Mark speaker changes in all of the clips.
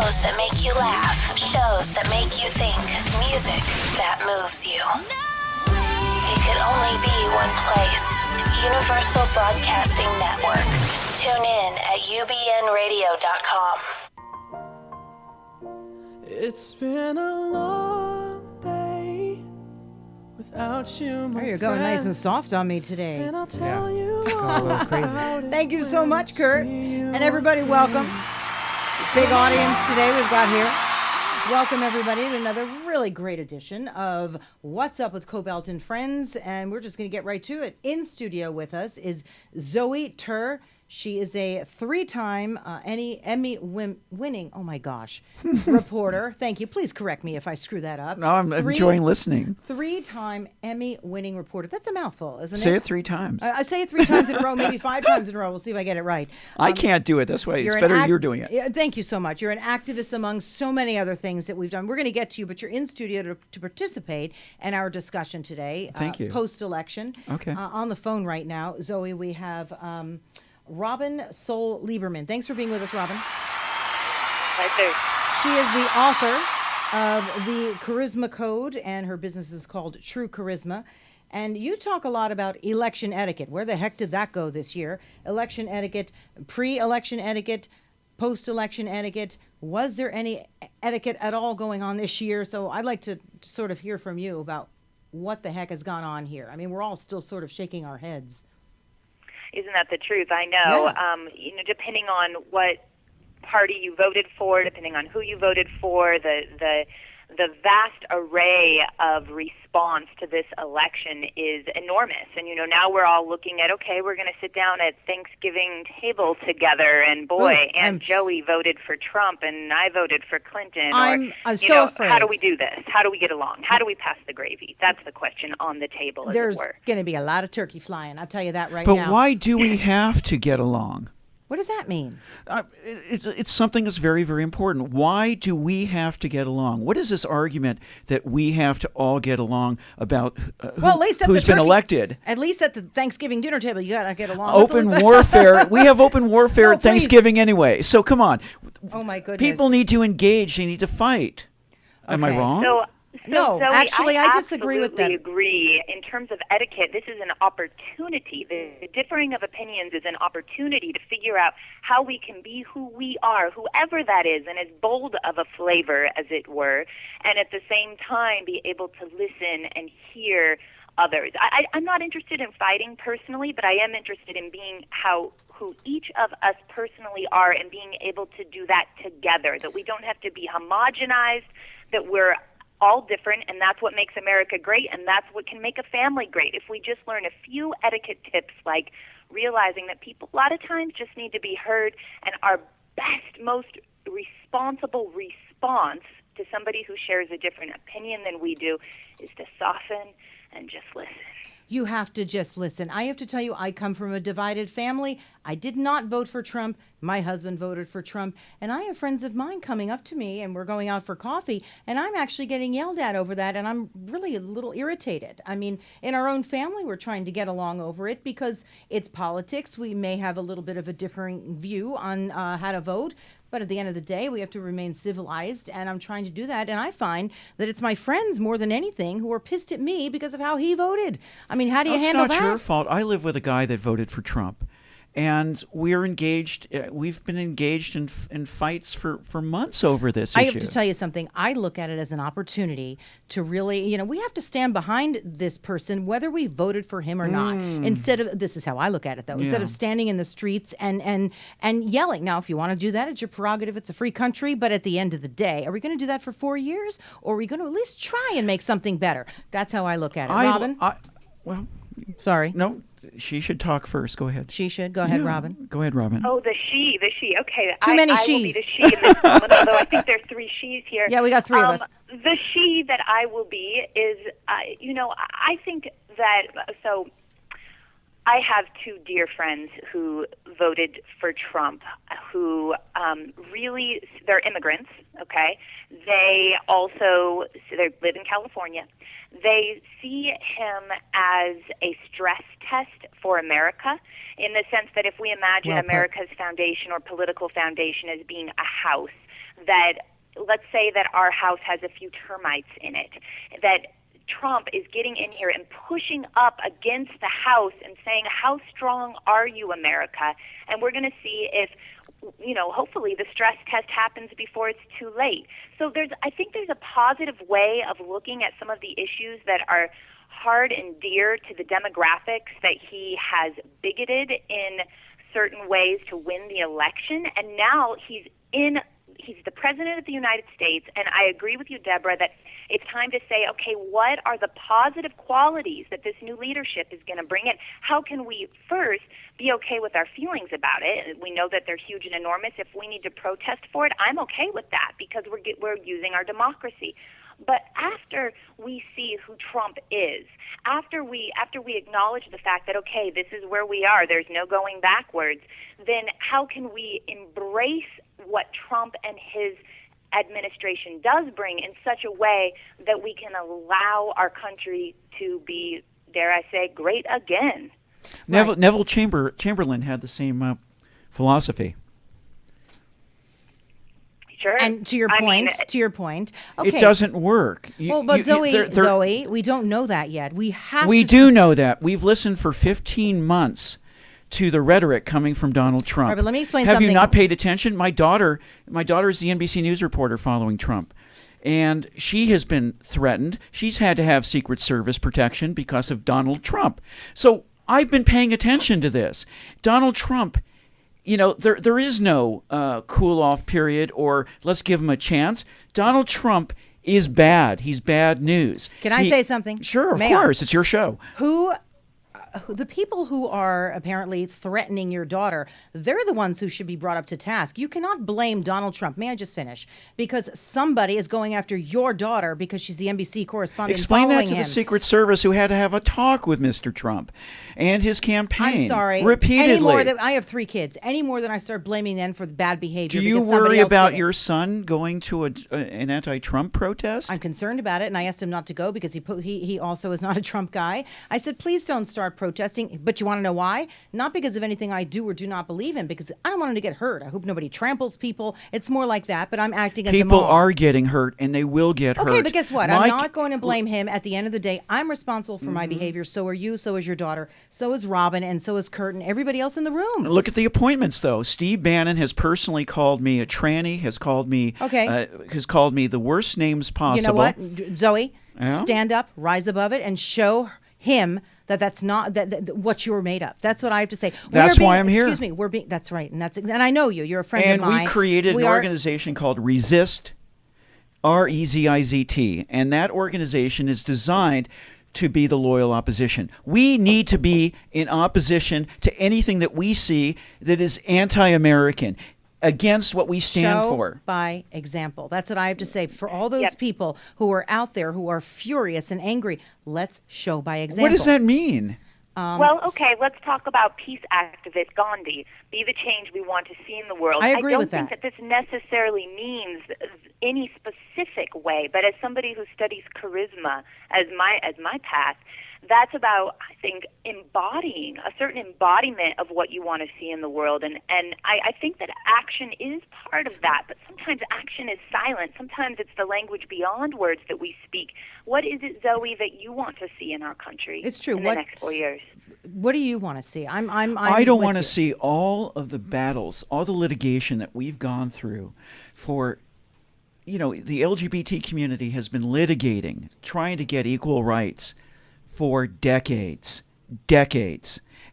Speaker 1: Shows that make you laugh. Shows that make you think. Music that moves you. It could only be one place. Universal Broadcasting Network. Tune in at ubnradio.com.
Speaker 2: It's been a long day without you, my
Speaker 3: You're going nice and soft on me today.
Speaker 2: And I'll tell you
Speaker 4: a little crazy.
Speaker 3: Thank you so much, Kurt. And everybody, welcome. Big audience today we've got here. Welcome, everybody, to another really great edition of What's Up with Kobylt and Friends. And we're just going to get right to it. In studio with us is Zoey Tur. She is a three-time Emmy winning, oh my gosh, reporter. Thank you. Please correct me if I screw that up.
Speaker 4: No, I'm enjoying listening. Three-time
Speaker 3: Emmy-winning reporter. That's a mouthful, isn't it?
Speaker 4: Say it 3 times.
Speaker 3: I say it 3 times in a row, maybe 5 times in a row. We'll see if I get it right.
Speaker 4: I can't do it. That's why it's better you're doing it.
Speaker 3: Yeah, thank you so much. You're an activist among so many other things that we've done. We're going to get to you, but you're in studio to participate in our discussion today.
Speaker 4: Thank you.
Speaker 3: Post-election.
Speaker 4: Okay.
Speaker 3: On the phone right now, Zoey, we have... Robin Sol Lieberman. Thanks for being with us, Robin.
Speaker 5: My pleasure.
Speaker 3: She is the author of the Charisma Code, and her business is called TrueCharisma. And you talk a lot about election etiquette. Where the heck did that go this year? Election etiquette, pre-election etiquette, post-election etiquette. Was there any etiquette at all going on this year? So I'd like to sort of hear from you about what the heck has gone on here. I mean, we're all still sort of shaking our heads.
Speaker 5: Isn't that the truth? I know.
Speaker 3: Yeah.
Speaker 5: Depending on what party you voted for, depending on who you voted for, the vast array of response to this election is enormous. And now we're all looking at, okay, we're going to sit down at Thanksgiving table together, and boy, Aunt Joey voted for Trump, and I voted for Clinton.
Speaker 3: I'm so afraid.
Speaker 5: How do we do this? How do we get along? How do we pass the gravy? That's the question on the table.
Speaker 3: There's going to be a lot of turkey flying. I'll tell you that now.
Speaker 4: But why do we have to get along?
Speaker 3: What does that mean?
Speaker 4: It's something that's very, very important. Why do we have to get along? What is this argument that we have to all get along about who's been elected?
Speaker 3: At least at the Thanksgiving dinner table, you got to get along.
Speaker 4: Open warfare. We have open warfare at Thanksgiving anyway. So come on.
Speaker 3: Oh, my goodness.
Speaker 4: People need to engage. They need to fight. Am I wrong?
Speaker 3: No,
Speaker 5: Zoey,
Speaker 3: actually, I disagree with that.
Speaker 5: I agree. In terms of etiquette, this is an opportunity. The differing of opinions is an opportunity to figure out how we can be who we are, whoever that is, and as bold of a flavor as it were, and at the same time be able to listen and hear others. I'm not interested in fighting personally, but I am interested in being who each of us personally are and being able to do that together, that we don't have to be homogenized, that we're all different, and that's what makes America great, and that's what can make a family great. If we just learn a few etiquette tips, like realizing that people a lot of times just need to be heard, and our best, most responsible response to somebody who shares a different opinion than we do is to soften and just listen.
Speaker 3: You have to just listen. I have to tell you, I come from a divided family. I did not vote for Trump. My husband voted for Trump. And I have friends of mine coming up to me, and we're going out for coffee, and I'm actually getting yelled at over that, and I'm really a little irritated. I mean, in our own family, we're trying to get along over it because it's politics. We may have a little bit of a differing view on how to vote. But at the end of the day, we have to remain civilized, and I'm trying to do that. And I find that it's my friends more than anything who are pissed at me because of how he voted. I mean, how do you handle that?
Speaker 4: It's not your fault. I live with a guy that voted for Trump. And we're engaged. We've been engaged in fights for months over this issue.
Speaker 3: I have to tell you something. I look at it as an opportunity to really, we have to stand behind this person, whether we voted for him or not. Instead of, this is how I look at it, though. Instead of standing in the streets and yelling. Now, if you want to do that, it's your prerogative. It's a free country. But at the end of the day, are we going to do that for 4 years, or are we going to at least try and make something better? That's how I look at it. Robin. Sorry.
Speaker 4: No. She should talk first. Go ahead.
Speaker 3: She should. Go ahead, Robin.
Speaker 4: Go ahead, Robin.
Speaker 5: Oh, the she. Okay.
Speaker 3: Too many she's.
Speaker 5: I will be the she in this moment, although I think there are 3 she's here.
Speaker 3: Yeah, we got 3 of us.
Speaker 5: The she that I will be is, I think that, so I have 2 dear friends who voted for Trump, who really, they're immigrants, okay? They live in California. They see him as a stress test for America, in the sense that if we imagine America's foundation or political foundation as being a house, that, let's say that our house has a few termites in it, that Trump is getting in here and pushing up against the House and saying, how strong are you, America? And we're going to see if, hopefully the stress test happens before it's too late. So I think there's a positive way of looking at some of the issues that are hard and dear to the demographics that he has bigoted in certain ways to win the election. And now he's the president of the United States, and I agree with you, Deborah, that it's time to say, okay, what are the positive qualities that this new leadership is going to bring in? How can we first be okay with our feelings about it? We know that they're huge and enormous. If we need to protest for it, I'm okay with that because we're using our democracy. But after we see who Trump is, after we acknowledge the fact that, okay, this is where we are, there's no going backwards, then how can we embrace what Trump and his administration does bring in such a way that we can allow our country to be, dare I say, great again?
Speaker 4: Neville Chamberlain had the same philosophy.
Speaker 5: Sure.
Speaker 3: And to your point, okay.
Speaker 4: It doesn't work.
Speaker 3: Zoe, we don't know that yet. We
Speaker 4: do know that. We've listened for 15 months to the rhetoric coming from Donald Trump.
Speaker 3: All right, but let me explain
Speaker 4: something.
Speaker 3: something.
Speaker 4: Have you not paid attention? My daughter is the NBC News reporter following Trump. And she has been threatened. She's had to have Secret Service protection because of Donald Trump. So I've been paying attention to this. Donald Trump, there is no cool-off period or let's give him a chance. Donald Trump is bad. He's bad news.
Speaker 3: Can I say something?
Speaker 4: Sure, of course. It's your show.
Speaker 3: The people who are apparently threatening your daughter, they're the ones who should be brought up to task. You cannot blame Donald Trump. May I just finish? Because somebody is going after your daughter because she's the NBC correspondent.
Speaker 4: Explain that to
Speaker 3: him.
Speaker 4: the Secret Service who had to have a talk with Mr. Trump and his campaign.
Speaker 3: I'm sorry.
Speaker 4: Repeatedly.
Speaker 3: I have 3 kids. Any more than I start blaming them for bad behavior.
Speaker 4: Do you worry about your son going to an anti-Trump protest?
Speaker 3: I'm concerned about it, and I asked him not to go because he also is not a Trump guy. I said, please don't start protesting. But you want to know why? Not because of anything I do or do not believe in, because I don't want him to get hurt. I hope nobody tramples people. It's more like that, but I'm acting as a mom.
Speaker 4: People are getting hurt, and they will get hurt.
Speaker 3: Okay, but guess what? I'm not going to blame him. At the end of the day, I'm responsible for my behavior. So are you. So is your daughter. So is Robin, and so is Kurt, and everybody else in the room.
Speaker 4: Look at the appointments, though. Steve Bannon has personally called me a tranny, has called me the worst names possible.
Speaker 3: You know what, Zoe? Yeah? Stand up, rise above it, and show him that's not what you were made of. That's what I have to say.
Speaker 4: That's why I'm here.
Speaker 3: Excuse me. That's right, and I know you. You're a friend of mine.
Speaker 4: And we created an organization called Resist, REZIZT, and that organization is designed to be the loyal opposition. We need to be in opposition to anything that we see that is anti-American, against what we stand for.
Speaker 3: By example. That's what I have to say. For all those people who are out there who are furious and angry, let's show by example.
Speaker 4: What does that mean?
Speaker 5: Well, okay, let's talk about peace activist Gandhi. Be the change we want to see in the world.
Speaker 3: I agree with that.
Speaker 5: I don't think that this necessarily means any specific way, but as somebody who studies charisma as my path, that's about, I think, embodying a certain embodiment of what you want to see in the world. And I think that action is part of that, but sometimes action is silent. Sometimes it's the language beyond words that we speak. What is it, Zoe, that you want to see in our country
Speaker 3: it's true.
Speaker 5: in the next 4 years?
Speaker 3: What do you want to see?
Speaker 4: I don't want to see all of the battles, all the litigation that we've gone through for, the LGBT community has been litigating, trying to get equal rights for decades.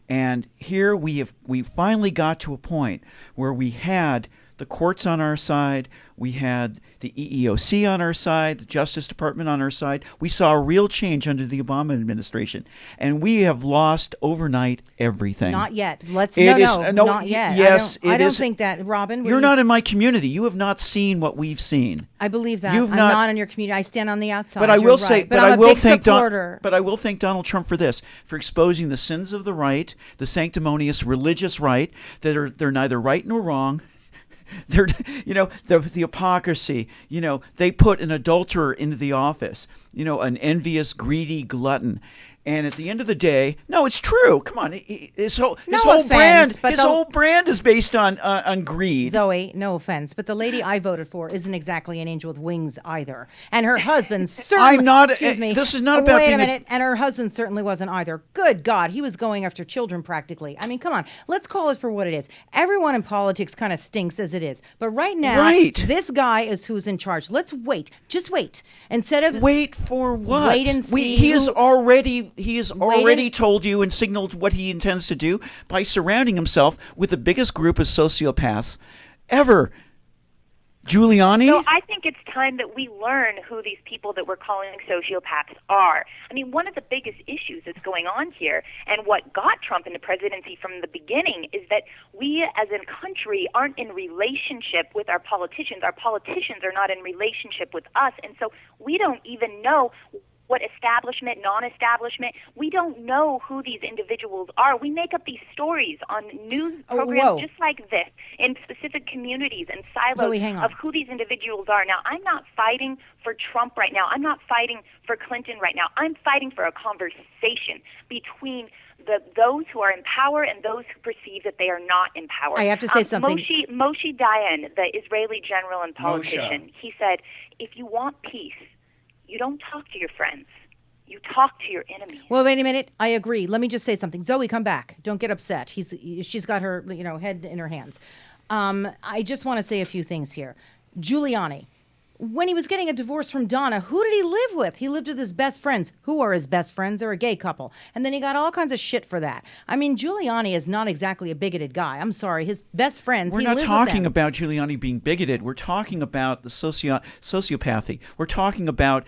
Speaker 4: And here we finally got to a point where we had the courts on our side, we had the EEOC on our side, the Justice Department on our side. We saw a real change under the Obama administration, and we have lost overnight everything.
Speaker 3: Not yet. Not yet.
Speaker 4: Yes,
Speaker 3: I don't think that, Robin.
Speaker 4: You're not in my community. You have not seen what we've seen.
Speaker 3: I believe that. I'm not in your community. I stand on the outside.
Speaker 4: But I will say,
Speaker 3: but I will thank
Speaker 4: Donald Trump for this, for exposing the sins of the right, the sanctimonious religious right, they're neither right nor wrong. They're, the hypocrisy. They put an adulterer into the office. An envious, greedy glutton. And at the end of the day, no, it's true. Come on, his whole
Speaker 3: offense, but
Speaker 4: whole brand is based on greed.
Speaker 3: Zoe, no offense, but the lady I voted for isn't exactly an angel with wings either. And her husband certainly.
Speaker 4: I'm not.
Speaker 3: Excuse me.
Speaker 4: This is not about.
Speaker 3: Wait a minute. And her husband certainly wasn't either. Good God, he was going after children practically. I mean, come on. Let's call it for what it is. Everyone in politics kind of stinks as it is. But right now, this guy is who's in charge. Let's wait. Just wait. Instead of
Speaker 4: wait for what?
Speaker 3: Wait and see.
Speaker 4: He has already told you and signaled what he intends to do by surrounding himself with the biggest group of sociopaths ever. Giuliani?
Speaker 5: So I think it's time that we learn who these people that we're calling sociopaths are. I mean, one of the biggest issues that's going on here, and what got Trump in the presidency from the beginning, is that we as a country aren't in relationship with our politicians. Our politicians are not in relationship with us, and so we don't even know what establishment, non-establishment, we don't know who these individuals are. We make up these stories on news programs just like this in specific communities and silos of who these individuals are. Now, I'm not fighting for Trump right now. I'm not fighting for Clinton right now. I'm fighting for a conversation between those who are in power and those who perceive that they are not in power.
Speaker 3: I have to say something.
Speaker 5: Moshe Dayan, the Israeli general and politician, he said, if you want peace, you don't talk to your friends. You talk to your enemies.
Speaker 3: Well, wait a minute. I agree. Let me just say something. Zoe, come back. Don't get upset. She's got her head in her hands. I just want to say a few things here. Giuliani, when he was getting a divorce from Donna, who did he live with? He lived with his best friends. Who are his best friends? They're a gay couple. And then he got all kinds of shit for that. I mean, Giuliani is not exactly a bigoted guy. I'm sorry. His best friends,
Speaker 4: We're not talking about Giuliani being bigoted. We're talking about the sociopathy. We're talking about...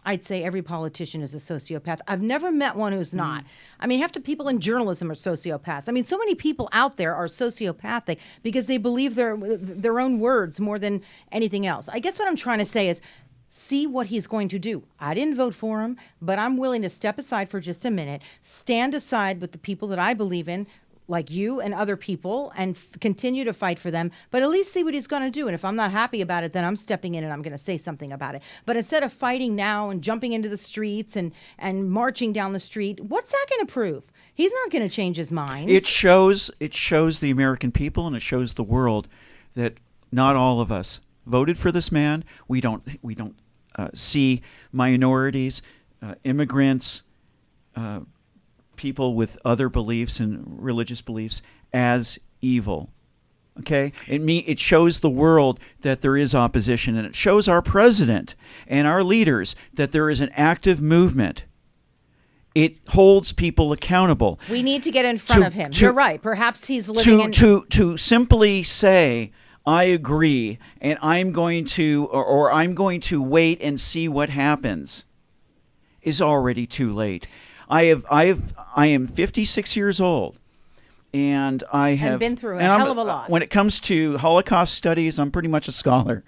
Speaker 3: I'd say every politician is a sociopath. I've never met one who's not. I mean, half the people in journalism are sociopaths. I mean, so many people out there are sociopathic because they believe their own words more than anything else. I guess what I'm trying to say is see what he's going to do. I didn't vote for him, but I'm willing to step aside for just a minute, stand aside with the people that I believe in, like you and other people, and continue to fight for them, but at least see what he's going to do. And if I'm not happy about it, then I'm stepping in and I'm going to say something about it. But instead of fighting now and jumping into the streets and marching down the street, what's that going to prove? He's not going to change his mind.
Speaker 4: It shows the American people and it shows the world that not all of us voted for this man. We don't see minorities, immigrants, people with other beliefs and religious beliefs as evil. Okay? It shows the world that there is opposition, and it shows our president and our leaders that there is an active movement. It holds people accountable.
Speaker 3: We need to get in front of him. You're right. Perhaps he's living
Speaker 4: to simply say, I agree, and I'm going to wait and see what happens is already too late. I am 56 years old, and I have
Speaker 3: been through a hell of a lot.
Speaker 4: When it comes to Holocaust studies, I'm pretty much a scholar,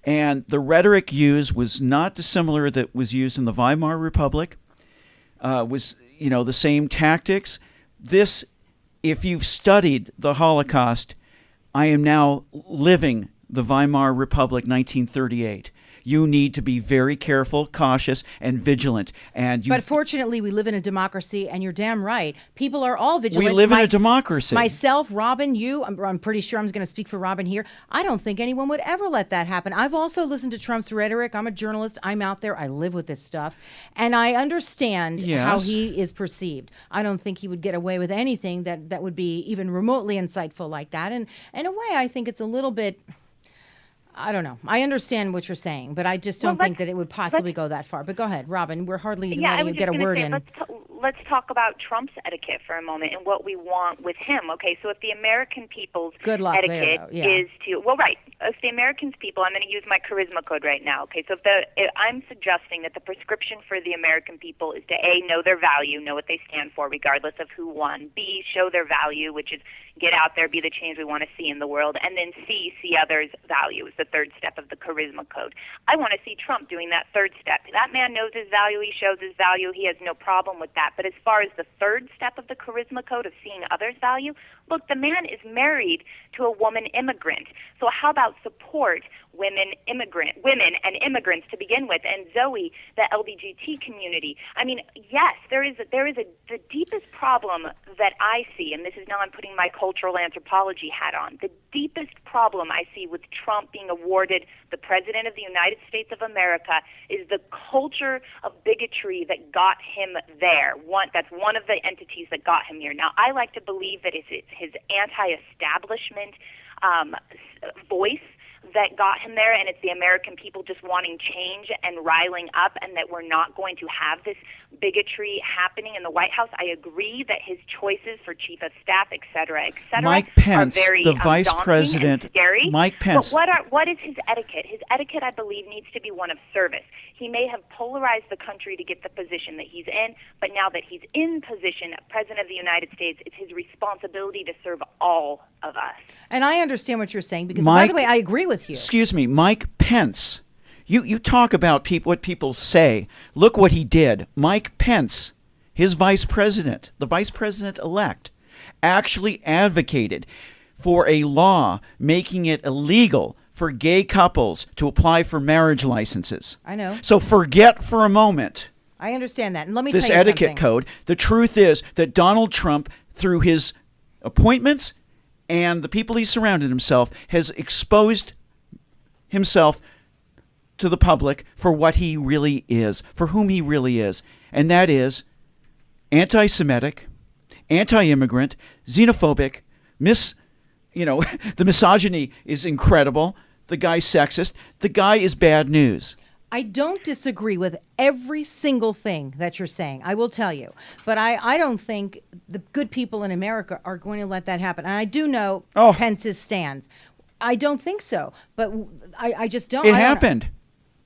Speaker 4: and the rhetoric used was not dissimilar that was used in the Weimar Republic. Was the same tactics. This, if you've studied the Holocaust, I am now living the Weimar Republic, 1938. You need to be very careful, cautious, and vigilant. But
Speaker 3: fortunately, we live in a democracy, and you're damn right. People are all vigilant.
Speaker 4: We live in a democracy.
Speaker 3: Myself, Robin, you, I'm pretty sure I'm going to speak for Robin here. I don't think anyone would ever let that happen. I've also listened to Trump's rhetoric. I'm a journalist. I'm out there. I live with this stuff. And I understand how he is perceived. I don't think he would get away with anything that would be even remotely insightful like that. And in a way, I think it's a little bit... I don't know. I understand what you're saying, but I just don't think that it would possibly go that far. But go ahead, Robin. We're hardly even letting you get a word in.
Speaker 5: Let's talk about Trump's etiquette for a moment and what we want with him. Okay, so if the American people's etiquette is to, if the American people, I'm going to use my charisma code right now. Okay, so I'm suggesting that the prescription for the American people is to A, know their value, know what they stand for, regardless of who won. B, show their value, which is get out there, be the change we want to see in the world. And then C, see others' value is the third step of the charisma code. I want to see Trump doing that third step. That man knows his value. He shows his value. He has no problem with that. But as far as the third step of the charisma code of seeing others' value, look, the man is married to a woman immigrant. So how about support women and immigrants to begin with, and Zoe, the LGBT community. I mean, yes, the deepest problem that I see, and this is now I'm putting my cultural anthropology hat on, the deepest problem I see with Trump being awarded the President of the United States of America is the culture of bigotry that got him there. That's one of the entities that got him here. Now, I like to believe that it's his anti-establishment voice that got him there, and it's the American people just wanting change and riling up, and that we're not going to have this bigotry happening in the White House. I agree that his choices for chief of staff, et cetera,
Speaker 4: Mike Pence,
Speaker 5: are very
Speaker 4: the vice president,
Speaker 5: and scary.
Speaker 4: Mike Pence.
Speaker 5: But what is his etiquette? His etiquette, I believe, needs to be one of service. He may have polarized the country to get the position that he's in, but now that he's in position of President of the United States, it's his responsibility to serve all of us.
Speaker 3: And I understand what you're saying because, by the way, I agree with you.
Speaker 4: Excuse me, Mike Pence. You talk about what people say. Look what he did. Mike Pence, his vice president, the vice president-elect, actually advocated for a law making it illegal for gay couples to apply for marriage licenses.
Speaker 3: I know.
Speaker 4: So forget for a moment
Speaker 3: I understand that. And let me
Speaker 4: this
Speaker 3: tell you
Speaker 4: etiquette
Speaker 3: something.
Speaker 4: code. The truth is that Donald Trump, through his appointments and the people he surrounded himself, has exposed himself to the public for what he really is, for whom he really is. And that is anti-Semitic, anti-immigrant, xenophobic, the misogyny is incredible. The guy's sexist. The guy is bad news.
Speaker 3: I don't disagree with every single thing that you're saying. I will tell you. But I don't think the good people in America are going to let that happen. And I do know Pence's stands. I don't think so. But I just don't.
Speaker 4: It happened.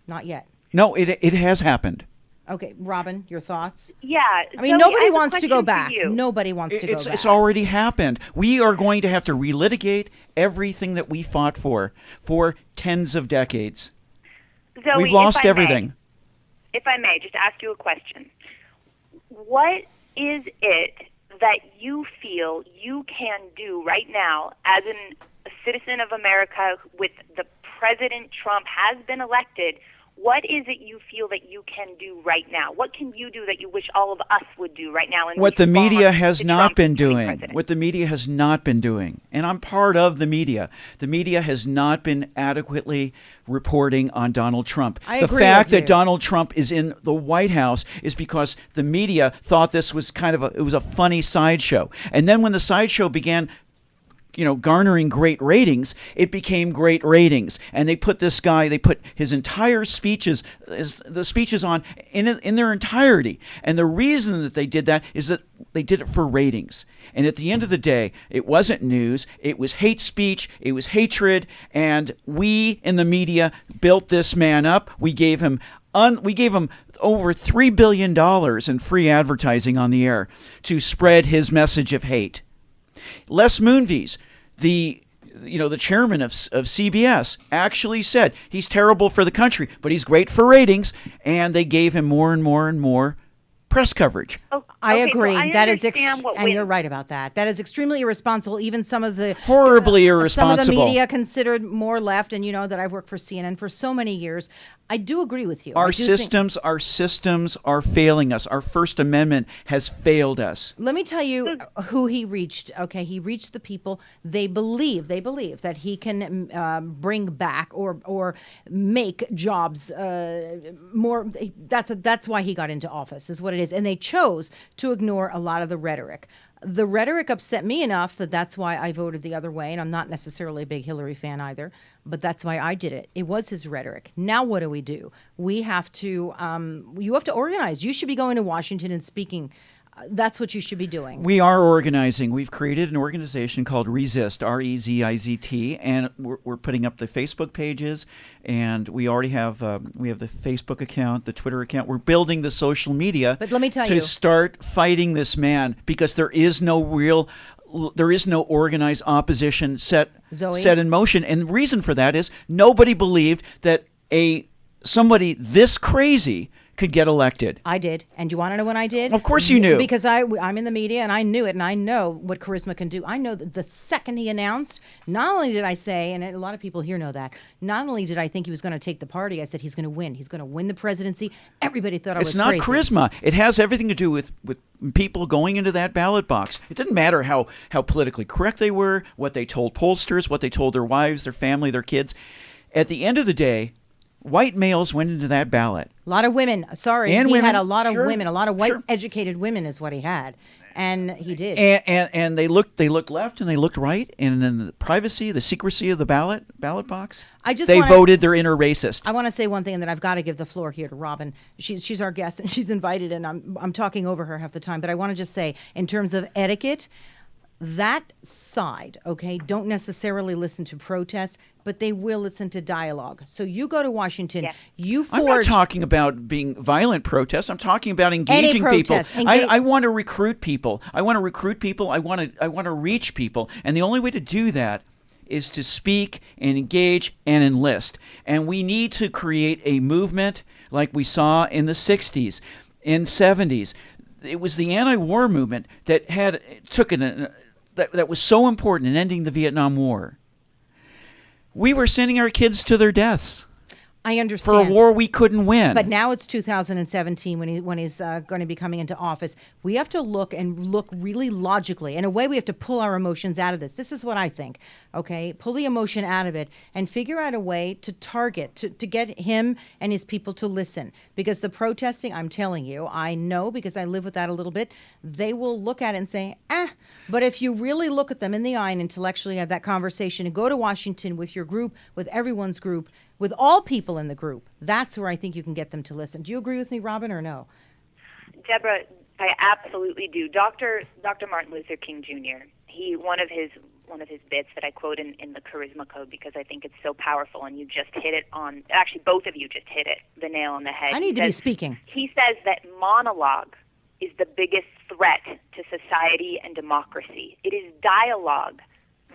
Speaker 3: Not yet.
Speaker 4: No, it has happened.
Speaker 3: Okay, Robin, your thoughts?
Speaker 5: Yeah.
Speaker 3: I mean,
Speaker 5: Zoe,
Speaker 3: nobody
Speaker 5: I have a
Speaker 3: wants to go
Speaker 5: question
Speaker 3: back.
Speaker 5: for you.
Speaker 3: Nobody wants to go back.
Speaker 4: It's already happened. We are going to have to relitigate everything that we fought for tens of decades.
Speaker 5: Zoe,
Speaker 4: We've lost
Speaker 5: if I
Speaker 4: everything.
Speaker 5: May, if I may, just ask you a question. What is it that you feel you can do right now as a citizen of America with the President Trump has been elected? What is it you feel that you can do right now? What can you do that you wish all of us would do right now?
Speaker 4: What the media has not been doing.
Speaker 5: President?
Speaker 4: What the media has not been doing. And I'm part of the media. The media has not been adequately reporting on Donald Trump.
Speaker 3: I agree
Speaker 4: the fact
Speaker 3: with you.
Speaker 4: that Donald Trump is in the White House is because the media thought this was it was a funny sideshow. And then when the sideshow began garnering great ratings, it became great ratings. And they put his entire speeches, the speeches on in their entirety. And the reason that they did that is that they did it for ratings. And at the end of the day, it wasn't news. It was hate speech. It was hatred. And we in the media built this man up. We gave him over $3 billion in free advertising on the air to spread his message of hate. Les Moonves, the chairman of CBS, actually said he's terrible for the country, but he's great for ratings, and they gave him more and more and more press coverage.
Speaker 3: I agree.
Speaker 5: So
Speaker 3: That is,
Speaker 5: and
Speaker 3: you're right about that. That is extremely irresponsible. Even some of the
Speaker 4: Horribly irresponsible.
Speaker 3: Some of the media considered more left, and you know that I've worked for CNN for so many years. I do agree with you.
Speaker 4: Our systems are failing us. Our First Amendment has failed us.
Speaker 3: Let me tell you who he reached. Okay, he reached the people. They believe that he can bring back or make jobs more. That's why he got into office, is what it is. And they chose to ignore a lot of the rhetoric. The rhetoric upset me enough that's why I voted the other way. And I'm not necessarily a big Hillary fan either, but that's why I did it. It was his rhetoric. Now what do? We have to, you have to organize. You should be going to Washington and speaking. That's what you should be doing.
Speaker 4: We are organizing. We've created an organization called Resist, REZIZT, and we're putting up the Facebook pages, and we already have the Facebook account, the Twitter account. We're building the social media.
Speaker 3: But let me tell
Speaker 4: to
Speaker 3: you,
Speaker 4: start fighting this man, because there is no organized opposition set in motion, and the reason for that is nobody believed that somebody this crazy could get elected.
Speaker 3: I did. And do you want to know when I did?
Speaker 4: Of course you knew.
Speaker 3: Because I'm in the media and I knew it, and I know what charisma can do. I know that the second he announced, not only did I say, and a lot of people here know that, not only did I think he was going to take the party, I said he's going to win. He's going to win the presidency. Everybody thought I was crazy.
Speaker 4: It's not charisma. It has everything to do with people going into that ballot box. It didn't matter how politically correct they were, what they told pollsters, what they told their wives, their family, their kids. At the end of the day, white males went into that ballot.
Speaker 3: A lot of women. Sorry,
Speaker 4: and
Speaker 3: he
Speaker 4: women.
Speaker 3: had a lot of
Speaker 4: Sure.
Speaker 3: women, a lot of white
Speaker 4: Sure.
Speaker 3: educated women is what he had, and he did.
Speaker 4: And they looked left and they looked right, and then the privacy, the secrecy of the ballot box. They voted their inner racist.
Speaker 3: I want to say one thing, and then I've got to give the floor here to Robin. She's our guest and she's invited, and I'm talking over her half the time. But I want to just say, in terms of etiquette, that side, okay, don't necessarily listen to protests, but they will listen to dialogue. So you go to Washington, you forge...
Speaker 4: I'm not talking about being violent protests. I'm talking about engaging people. I want to recruit people. I want to reach people. And the only way to do that is to speak and engage and enlist. And we need to create a movement like we saw in the 60s, in 70s. It was the anti-war movement that that was so important in ending the Vietnam War. We were sending our kids to their deaths.
Speaker 3: I understand.
Speaker 4: For a war we couldn't win.
Speaker 3: But now it's 2017 when he's going to be coming into office. We have to look really logically. In a way, we have to pull our emotions out of this. This is what I think. Okay, pull the emotion out of it and figure out a way to target, to get him and his people to listen. Because the protesting, I'm telling you, I know because I live with that a little bit, they will look at it and say, But if you really look at them in the eye and intellectually have that conversation and go to Washington with your group, with everyone's group, with all people in the group, that's where I think you can get them to listen. Do you agree with me, Robin, or no?
Speaker 5: Deborah, I absolutely do. Dr. Martin Luther King Jr., one of his bits that I quote in the Charisma Code because I think it's so powerful, and you just hit it on, actually both of you just hit the nail on the head.
Speaker 3: I need to be speaking.
Speaker 5: He says that monologue is the biggest threat to society and democracy. It is dialogue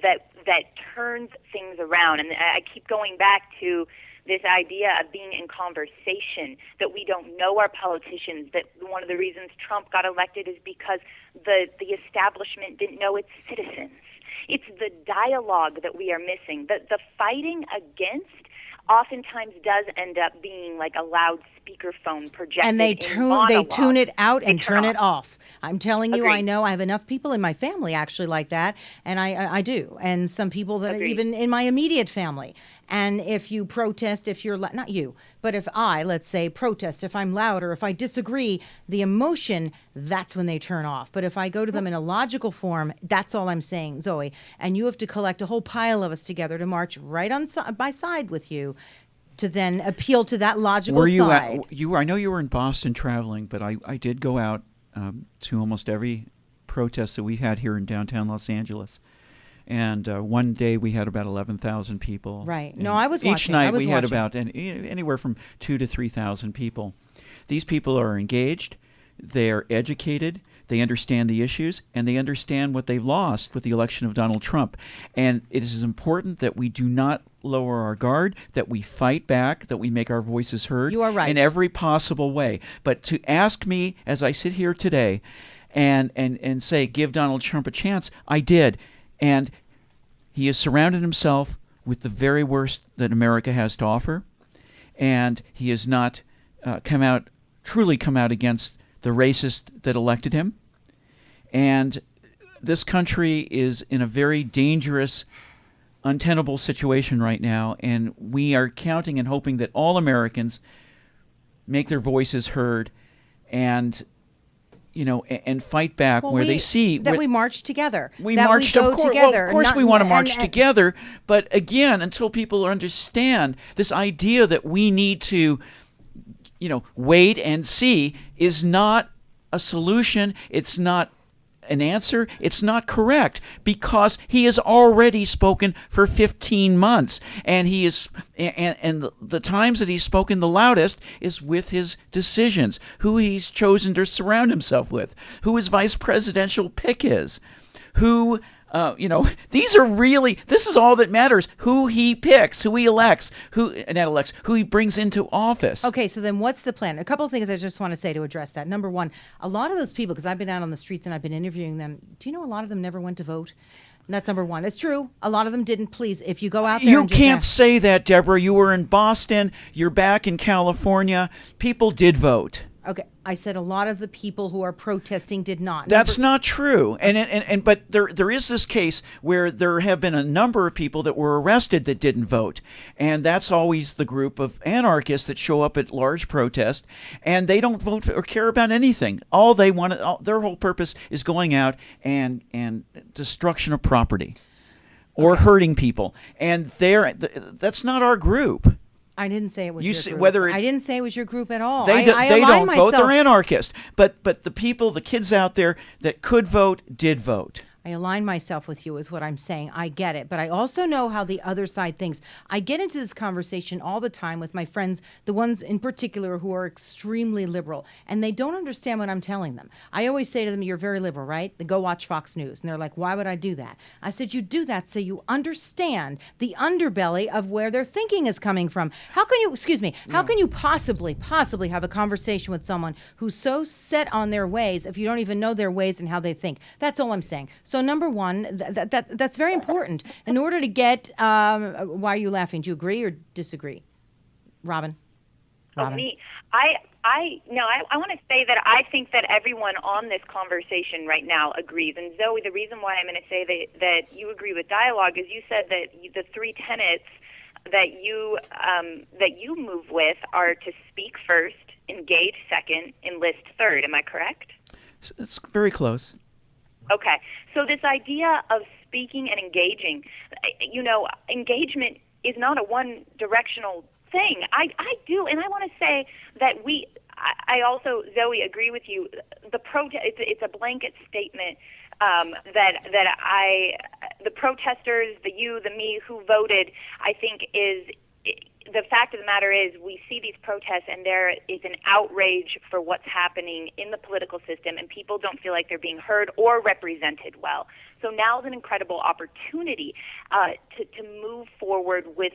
Speaker 5: that turns things around. And I keep going back to this idea of being in conversation, that we don't know our politicians, that one of the reasons Trump got elected is because the establishment didn't know its citizens. It's the dialogue that we are missing. The fighting against oftentimes does end up being like a loud speakerphone projected,
Speaker 3: and they tune it out and turn it off. I'm telling you,
Speaker 5: Agreed.
Speaker 3: I know I have enough people in my family actually like that, and I do, and some people that are even in my immediate family. And if you protest, if you're not you, but if I, let's say, protest, if I'm loud or if I disagree, the emotion, that's when they turn off. But if I go to them in a logical form, that's all I'm saying, Zoe. And you have to collect a whole pile of us together to march right on by side with you to then appeal to that logical side.
Speaker 4: I know you were in Boston traveling, but I did go out to almost every protest that we've had here in downtown Los Angeles. And one day we had about 11,000 people.
Speaker 3: Right. No, I was watching.
Speaker 4: Each night we had about anywhere from 2,000 to 3,000 people. These people are engaged. They are educated. They understand the issues, and they understand what they lost with the election of Donald Trump. And it is important that we do not lower our guard, that we fight back, that we make our voices heard.
Speaker 3: You are right.
Speaker 4: In every possible way. But to ask me, as I sit here today, and say, give Donald Trump a chance, I did. And he has surrounded himself with the very worst that America has to offer. And he has not truly come out against the racist that elected him. And this country is in a very dangerous, untenable situation right now. And we are counting and hoping that all Americans make their voices heard and fight back where they see
Speaker 3: that we march together.
Speaker 4: We marched, of course. Well, of course, we want to march together. But again, until people understand this idea that we need to, wait and see is not a solution. It's not an answer. It's not correct, because he has already spoken for 15 months, and he is, and the times that he's spoken the loudest is with his decisions, who he's chosen to surround himself with, who his vice presidential pick is, who These are really, this is all that matters. Who he picks, who he elects, who he brings into office.
Speaker 3: Okay, so then what's the plan? A couple of things I just want to say to address that. Number one, a lot of those people, because I've been out on the streets and I've been interviewing them, do you know a lot of them never went to vote? And that's number one. It's true. A lot of them didn't. Please, if you go out there,
Speaker 4: you
Speaker 3: and just
Speaker 4: can't say that, Deborah. You were in Boston. You're back in California. People did vote.
Speaker 3: Okay, I said a lot of the people who are protesting did not.
Speaker 4: That's not true. But there is this case where there have been a number of people that were arrested that didn't vote. And that's always the group of anarchists that show up at large protests, and they don't vote or care about anything. All they want, their whole purpose is going out and destruction of property or hurting people. And that's not our group.
Speaker 3: I didn't say it was your group. I didn't say it was your group at all.
Speaker 4: They don't vote. They're anarchists. But the people, the kids out there that could vote, did vote.
Speaker 3: I align myself with you is what I'm saying. I get it. But I also know how the other side thinks. I get into this conversation all the time with my friends, the ones in particular who are extremely liberal, and they don't understand what I'm telling them. I always say to them, you're very liberal, right? They go watch Fox News. And they're like, why would I do that? I said, you do that so you understand the underbelly of where their thinking is coming from. How can you possibly have a conversation with someone who's so set on their ways if you don't even know their ways and how they think? That's all I'm saying. So number one, that's very important. In order to get, why are you laughing? Do you agree or disagree? Robin?
Speaker 5: Oh, me. I want to say that I think that everyone on this conversation right now agrees. And Zoe, the reason why I'm going to say that you agree with dialogue is you said that the three tenets that you move with are to speak first, engage second, enlist third. Am I correct?
Speaker 4: It's very close.
Speaker 5: Okay. So this idea of speaking and engaging, engagement is not a one-directional thing. I do, and I want to say that I also, Zoe, agree with you. The it's a blanket statement the protesters, the you, the me who voted, I think the fact of the matter is we see these protests and there is an outrage for what's happening in the political system, and people don't feel like they're being heard or represented well. So now is an incredible opportunity to move forward with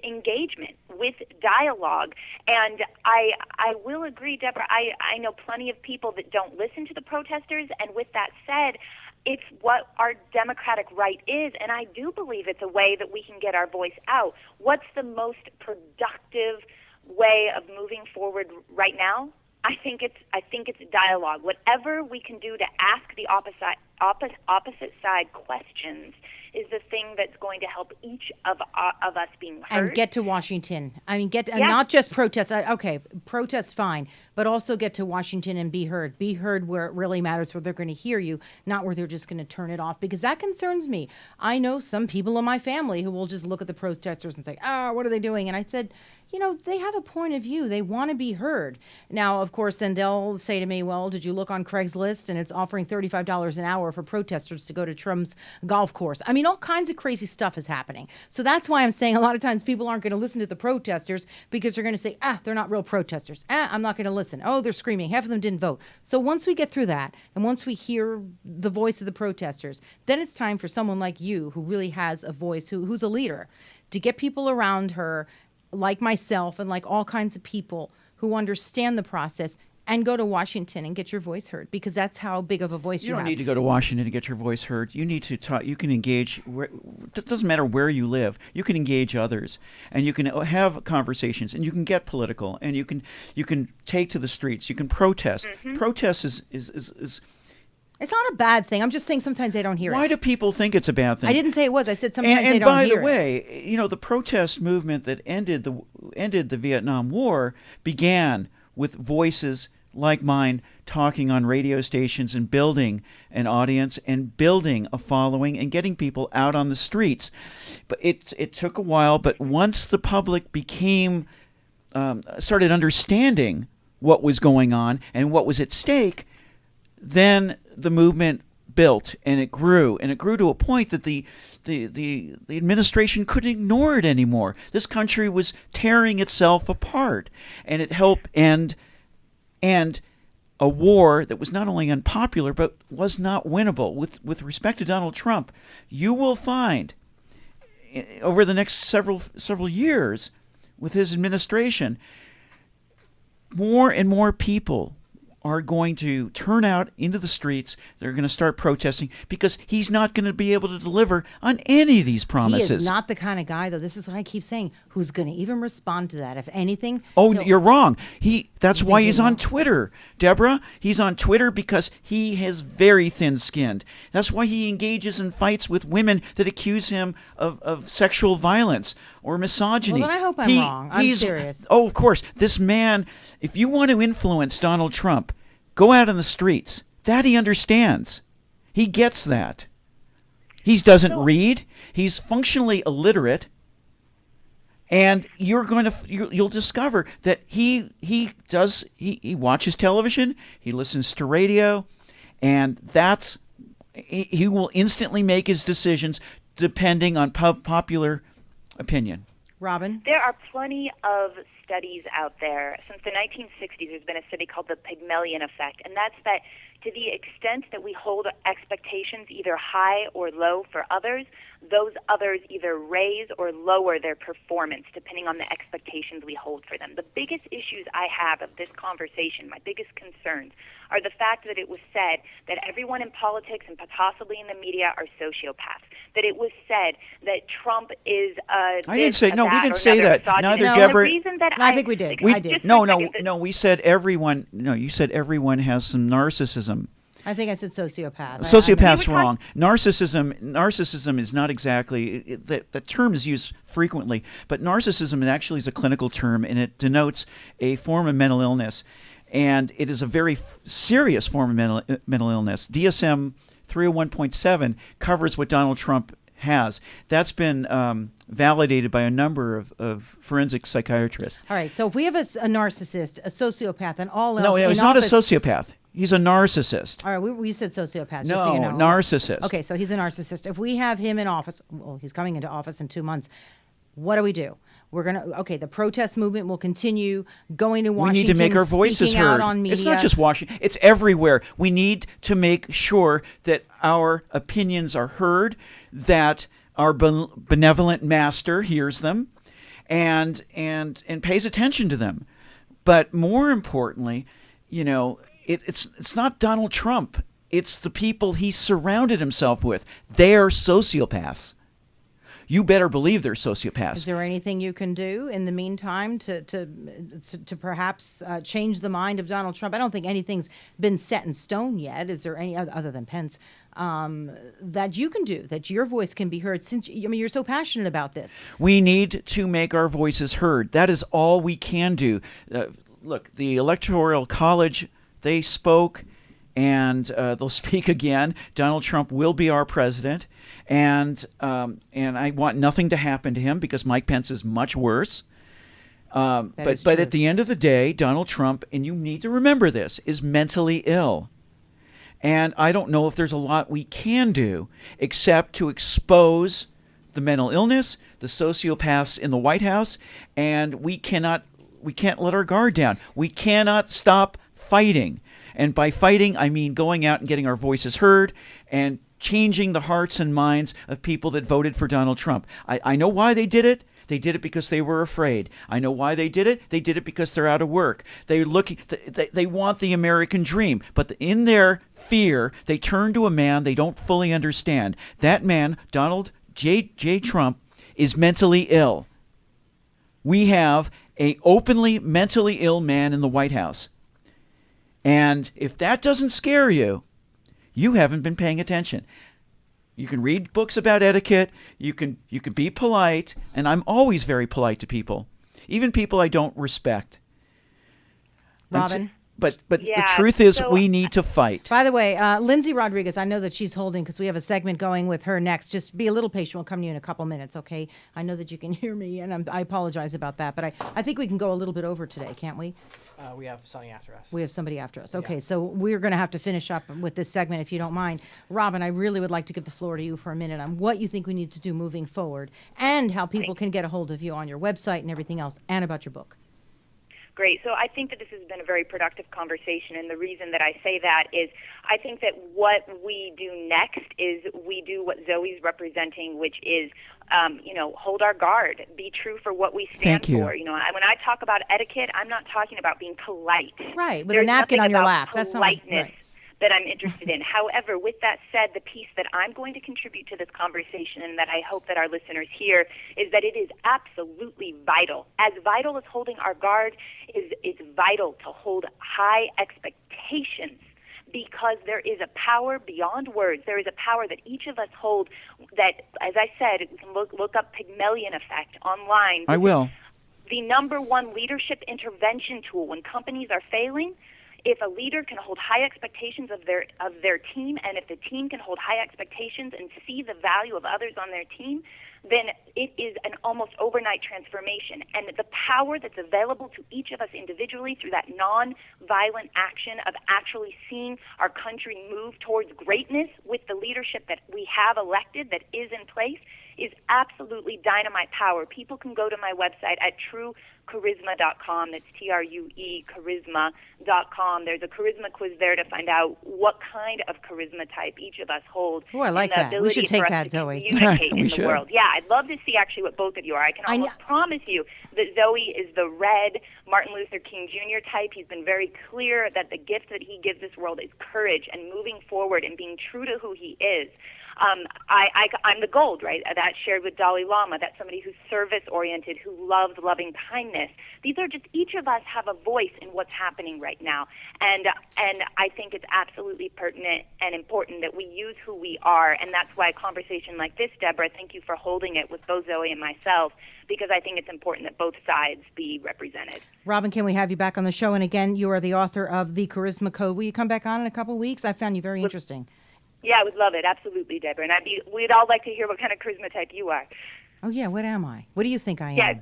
Speaker 5: engagement, with dialogue. And I will agree, Deborah, I know plenty of people that don't listen to the protesters, and with that said, it's what our democratic right is, and I do believe it's a way that we can get our voice out. What's the most productive way of moving forward right now? I think it's dialogue. Whatever we can do to ask the opposite side questions is the thing that's going to help each of us being heard.
Speaker 3: And get to Washington. I mean, and not just protest. Okay, protest, fine, but also get to Washington and be heard. Be heard where it really matters, where they're going to hear you, not where they're just going to turn it off, because that concerns me. I know some people in my family who will just look at the protesters and say, what are they doing? And I said, they have a point of view. They want to be heard. Now, of course, then they'll say to me, well, did you look on Craigslist? And it's offering $35 an hour for protesters to go to Trump's golf course. I mean, all kinds of crazy stuff is happening. So that's why I'm saying a lot of times people aren't going to listen to the protesters because they're going to say, they're not real protesters. I'm not going to listen. Oh, they're screaming. Half of them didn't vote. So once we get through that, and once we hear the voice of the protesters, then it's time for someone like you who really has a voice, who's a leader, to get people around her like myself and like all kinds of people who understand the process and go to Washington and get your voice heard, because that's how big of a voice you have.
Speaker 4: You don't need to go to Washington to get your voice heard. You need to talk. You can engage. It doesn't matter where you live. You can engage others, and you can have conversations, and you can get political, and you can take to the streets. You can protest. Mm-hmm. Protest is
Speaker 3: it's not a bad thing. I'm just saying sometimes they don't hear it.
Speaker 4: Why do people think it's a bad thing?
Speaker 3: I didn't say it was. I said sometimes they don't hear it.
Speaker 4: And by the way, the protest movement that ended the Vietnam War began with voices like mine talking on radio stations and building an audience and building a following and getting people out on the streets. But it took a while. But once the public started understanding what was going on and what was at stake, then the movement built and it grew to a point that the administration couldn't ignore it anymore. This country was tearing itself apart, and it helped end. And a war that was not only unpopular but was not winnable. With respect to Donald Trump, you will find over the next several years with his administration, more and more people are going to turn out into the streets. They're going to start protesting because he's not going to be able to deliver on any of these promises.
Speaker 3: He is not the kind of guy, though. This is what I keep saying. Who's going to even respond to that? If anything,
Speaker 4: you're wrong. That's why he's on Twitter, Deborah. He's on Twitter because he is very thin-skinned. That's why he engages in fights with women that accuse him of sexual violence or misogyny.
Speaker 3: Well, then I hope I'm wrong. I'm serious.
Speaker 4: Oh, of course. This man, if you want to influence Donald Trump, go out in the streets. That he understands. He gets that. He doesn't read. He's functionally illiterate. And you'll discover that he watches television, he listens to radio, and he will instantly make his decisions depending on popular opinion.
Speaker 3: Robin?
Speaker 5: There are plenty of studies out there. Since the 1960s, there's been a study called the Pygmalion effect, and that's that to the extent that we hold expectations either high or low for others, those others either raise or lower their performance depending on the expectations we hold for them. The biggest issues I have of this conversation, my biggest concerns, are the fact that it was said that everyone in politics and possibly in the media are sociopaths. That it was said that Trump is
Speaker 4: I didn't say, no, we didn't say that. Neither Deborah.
Speaker 5: The reason that
Speaker 3: I think we did. I did.
Speaker 4: No, we said everyone, you said everyone has some narcissism.
Speaker 3: I think I said sociopath.
Speaker 4: Sociopath's wrong. Narcissism is not exactly, the term is used frequently, but narcissism actually is a clinical term, and it denotes a form of mental illness. And it is a very serious form of mental illness. DSM 301.7 covers what Donald Trump has. That's been validated by a number of forensic psychiatrists.
Speaker 3: All right, so if we have a narcissist, a sociopath, and all else...
Speaker 4: No, he's not a sociopath. He's a narcissist.
Speaker 3: All right, we said sociopath, just
Speaker 4: no,
Speaker 3: so you know.
Speaker 4: Narcissist.
Speaker 3: Okay, so he's a narcissist. If we have him in office, well, he's coming into office in 2 months, what do? The protest movement will continue going to Washington.
Speaker 4: We need to make our voices heard.
Speaker 3: Out on media.
Speaker 4: It's not just Washington. It's everywhere. We need to make sure that our opinions are heard, that our benevolent master hears them, and pays attention to them. But more importantly, it's not Donald Trump. It's the people he surrounded himself with. They are sociopaths. You better believe they're sociopaths.
Speaker 3: Is there anything you can do in the meantime to perhaps change the mind of Donald Trump? I don't think anything's been set in stone yet. Is there any other than Pence that you can do, that your voice can be heard? Since you're so passionate about this,
Speaker 4: we need to make our voices heard. That is all we can do. Look, the Electoral College, they spoke. And they'll speak again. Donald Trump will be our president, and I want nothing to happen to him because Mike Pence is much worse. But at the end of the day, Donald Trump, and you need to remember this, is mentally ill. And I don't know if there's a lot we can do except to expose the mental illness, the sociopaths in the White House, and we can't let our guard down. We cannot stop fighting. And by fighting, I mean going out and getting our voices heard and changing the hearts and minds of people that voted for Donald Trump. I know why they did it. They did it because they were afraid. I know why they did it. They did it because they're out of work. They want the American dream. But in their fear, they turn to a man they don't fully understand. That man, Donald J. Trump, is mentally ill. We have an openly mentally ill man in the White House. And if that doesn't scare you, you haven't been paying attention. You can read books about etiquette. You can be polite, and I'm always very polite to people, even people I don't respect.
Speaker 3: Robin?
Speaker 4: But the truth is, we need to fight.
Speaker 3: By the way, Lindsay Rodriguez, I know that she's holding because we have a segment going with her next. Just be a little patient. We'll come to you in a couple minutes, okay? I know that you can hear me, and I apologize about that. But I think we can go a little bit over today, can't we?
Speaker 2: We have somebody after us.
Speaker 3: We have somebody after us. Okay, so we're going to have to finish up with this segment if you don't mind. Robin, I really would like to give the floor to you for a minute on what you think we need to do moving forward and how people can get a hold of you on your website and everything else and about your book.
Speaker 5: great. So I think that this has been a very productive conversation, and the reason that I say that is I think that what we do next is we do what Zoey's representing, which is, hold our guard, be true for what we stand for. When I talk about etiquette, I'm not talking about being polite.
Speaker 3: Right, with
Speaker 5: There's
Speaker 3: a napkin on your lap.
Speaker 5: That's
Speaker 3: not
Speaker 5: politeness
Speaker 3: right.
Speaker 5: that I'm interested in. However, with that said, the piece that I'm going to contribute to this conversation and that I hope that our listeners hear is that it is absolutely vital. As vital as holding our guard it's vital to hold high expectations, because there is a power beyond words. There is a power that each of us hold that, as I said, we can look up Pygmalion effect online.
Speaker 4: I will.
Speaker 5: The number one leadership intervention tool when companies are failing. If a leader can hold high expectations of their team, and if the team can hold high expectations and see the value of others on their team, then it is an almost overnight transformation. And the power that's available to each of us individually through that non-violent action of actually seeing our country move towards greatness with the leadership that we have elected, that is in place, is absolutely dynamite power. People can go to my website at TrueCharisma.com. That's TRUE charisma.com. There's a charisma quiz there to find out what kind of charisma type each of us hold.
Speaker 3: Oh, I like that. We should take that, Zoey.
Speaker 5: Communicate
Speaker 4: We
Speaker 5: in
Speaker 4: should.
Speaker 5: the world. Yeah, I'd love to see actually what both of you are. I can almost promise you that Zoey is the red Martin Luther King Jr. type. He's been very clear that the gift that he gives this world is courage and moving forward and being true to who he is. I'm the gold, right? That's shared with Dalai Lama. That's somebody who's service-oriented, who loves loving kindness. These are just, each of us have a voice in what's happening right now. And I think it's absolutely pertinent and important that we use who we are. And that's why a conversation like this, Deborah, thank you for holding it with both Zoey and myself, because I think it's important that both sides be represented.
Speaker 3: Robin, can we have you back on the show? And again, you are the author of The Charisma Code. Will you come back on in a couple of weeks? I found you very interesting.
Speaker 5: Yeah, I would love it. Absolutely, Deborah. And we'd all like to hear what kind of charisma type you are.
Speaker 3: Oh, yeah. What am I? What do you think I am?
Speaker 5: Yeah,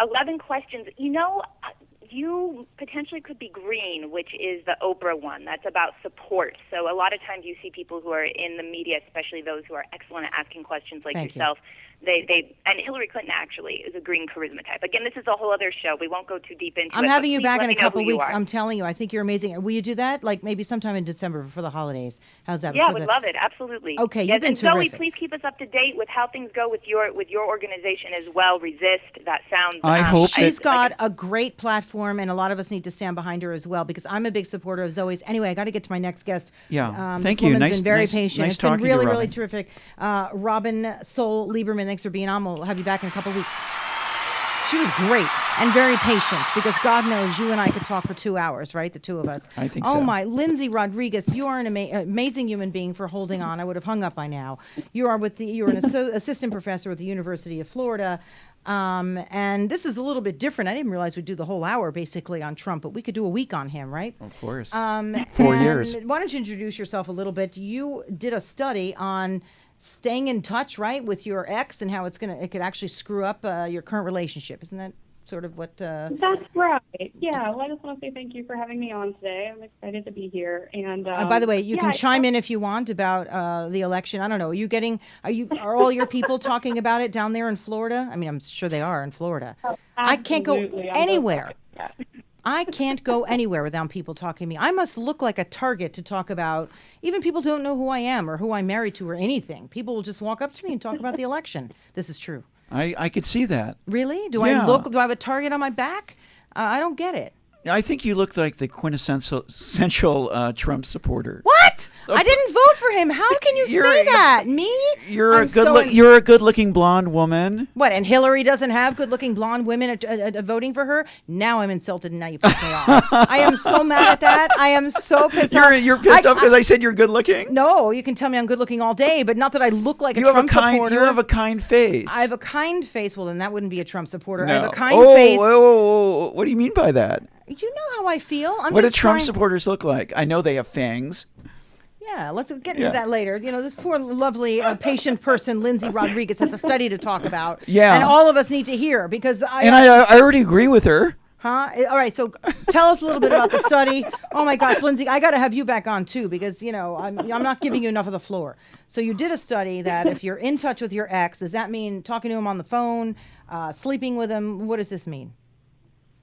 Speaker 5: 11 questions. You potentially could be green, which is the Oprah one. That's about support. So a lot of times you see people who are in the media, especially those who are excellent at asking questions like yourself. And Hillary Clinton actually is a green charisma type. Again, this is a whole other show. We won't go too deep into it.
Speaker 3: I'm having you back in a couple weeks.
Speaker 5: I'm
Speaker 3: I'm telling you, I think you're amazing. Will you do that? Like maybe sometime in December for the holidays. How's that?
Speaker 5: Yeah, I would love it. Absolutely.
Speaker 3: Okay,
Speaker 5: yes,
Speaker 3: you've been
Speaker 5: and
Speaker 3: terrific.
Speaker 5: Zoey, please keep us up to date with how things go with your organization as well. Resist. That sounds.
Speaker 4: I hope
Speaker 3: she's got a great platform, and a lot of us need to stand behind her as well, because I'm a big supporter of Zoey's. Anyway, I got to get to my next guest.
Speaker 4: Yeah,
Speaker 3: this
Speaker 4: thank you.
Speaker 3: woman's been very patient.
Speaker 4: Nice
Speaker 3: it's been
Speaker 4: talking
Speaker 3: really,
Speaker 4: to you,
Speaker 3: really
Speaker 4: Robin.
Speaker 3: terrific. Robin Sol Lieberman, thanks for being on. We'll have you back in a couple weeks. She was great and very patient, because God knows you and I could talk for 2 hours, right? The two of us.
Speaker 4: I think so.
Speaker 3: Oh my, Lindsay Rodriguez, you are an amazing human being for holding on. I would have hung up by now. You're an assistant professor at the University of Florida. And this is a little bit different. I didn't realize we'd do the whole hour basically on Trump, but we could do a week on him, right?
Speaker 4: Of course.
Speaker 3: 4
Speaker 4: years.
Speaker 3: Why don't you introduce yourself a little bit? You did a study on staying in touch, right, with your ex, and how it could actually screw up your current relationship. Isn't that sort of what?
Speaker 6: That's right. Yeah. Well, I just want to say thank you for having me on today. I'm excited to be here. And
Speaker 3: by the way, you can chime in if you want about the election. I don't know. Are all your people talking about it down there in Florida? I mean, I'm sure they are in Florida.
Speaker 6: Oh,
Speaker 3: I can't go anywhere.
Speaker 6: Yeah.
Speaker 3: I can't go anywhere without people talking to me. I must look like a target to talk about. Even people don't know who I am or who I'm married to or anything. People will just walk up to me and talk about the election. This is true.
Speaker 4: I could see that.
Speaker 3: Really? Do
Speaker 4: Yeah.
Speaker 3: I have a target on my back? I don't get it.
Speaker 4: I think you look like the quintessential Trump supporter.
Speaker 3: What? I didn't vote for him. How can you say that? Me?
Speaker 4: You're a good-looking blonde woman.
Speaker 3: What? And Hillary doesn't have good-looking blonde women voting for her? Now I'm insulted, and now you piss me off. I am so mad at that. I am so pissed off.
Speaker 4: You're pissed off because I said you're good-looking?
Speaker 3: No, you can tell me I'm good-looking all day, but not that I look like a Trump supporter.
Speaker 4: You have a kind face.
Speaker 3: I have a kind face. Well, then that wouldn't be a Trump supporter.
Speaker 4: No.
Speaker 3: I have a kind face.
Speaker 4: Oh, what do you mean by that?
Speaker 3: You know how I feel.
Speaker 4: What do Trump supporters look like? I know they have fangs.
Speaker 3: Yeah, let's get into that later. This poor, lovely, patient person, Lindsay Rodriguez, has a study to talk about.
Speaker 4: Yeah.
Speaker 3: And all of us need to hear, because
Speaker 4: I already agree with her.
Speaker 3: Huh? All right, so tell us a little bit about the study. Oh, my gosh, Lindsay, I got to have you back on, too, because, I'm not giving you enough of the floor. So you did a study that if you're in touch with your ex, does that mean talking to him on the phone, sleeping with him? What does this mean?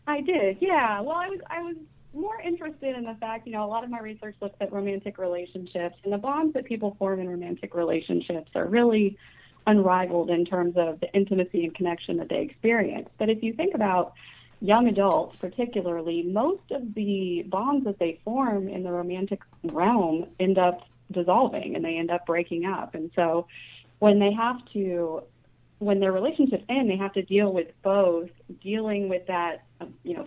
Speaker 6: I did, yeah. Well, I was more interested in the fact, a lot of my research looks at romantic relationships, and the bonds that people form in romantic relationships are really unrivaled in terms of the intimacy and connection that they experience. But if you think about young adults particularly, most of the bonds that they form in the romantic realm end up dissolving and they end up breaking up. And so when their relationships end, they have to deal with both dealing with that,